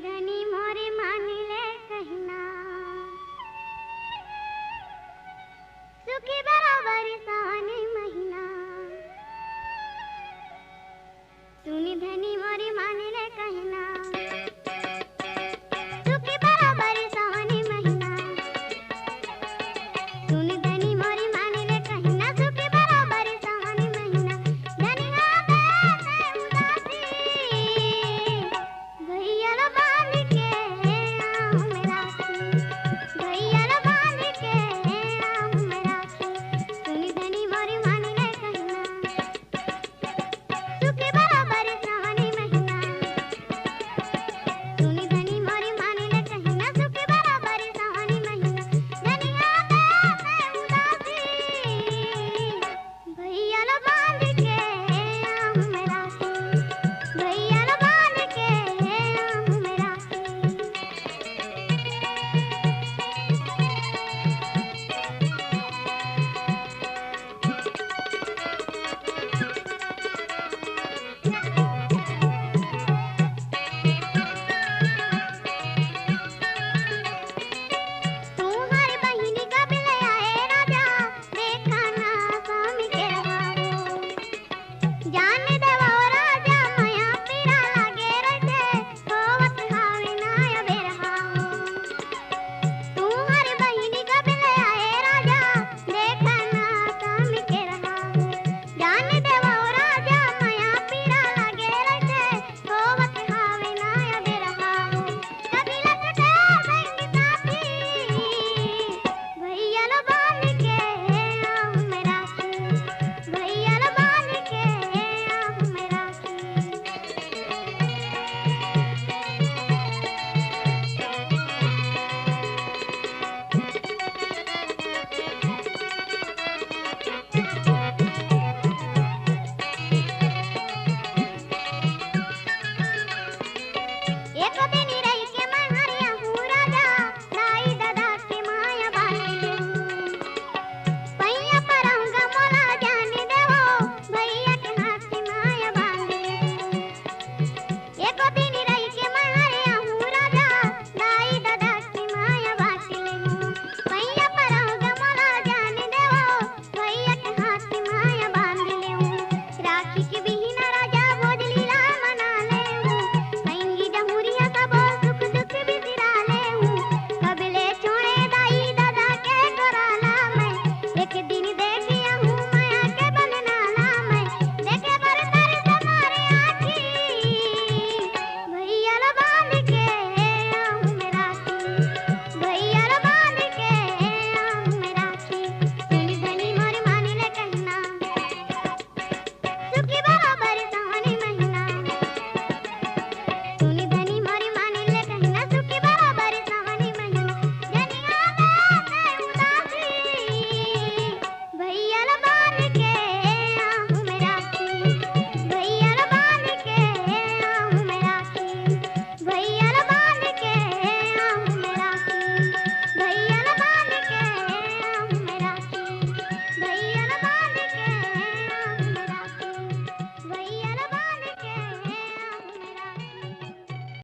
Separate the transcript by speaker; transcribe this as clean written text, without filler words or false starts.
Speaker 1: धनी मोरे मान ले कहना सुखी बराबर सावन महीना सुनी धनी मोरे मान ले कहना सुखी बराबर सावन महीना सुनी धनी मोरे मान ले कहना सुखी बराबर सावन महीना धनी आवे उदासी भैया लो बांध के आऊं मेरा भैया लो बांध के आऊं मेरा सुनी धनी मोरे मान ले कहना सुखी बराबर सावन महीना सुनी धनी मोरे मान ले कहना सुखी बराबर सावन महीना धनी आवे उदासी भैया लो बांध के आऊं मेरा भैया लो बांध के आऊं मेरा तुम्हारी बहिनी कब ले आए राजा देखा ना स्वामी के रहाओ जान देवा राजा माया पीरा लागे रहे होवत हावे ना अबे रहाओ तुम्हारी बहिनी कब ले आए राजा देखा ना स्वामी के रहाओ जान देवा राजा माया पीरा लागे रहे होवत हावे ना अबे रहाओ कभी लगते बंगी साथी भैया लो बांध के आऊं मेरा भैया लो बांध के आऊं मेरा एक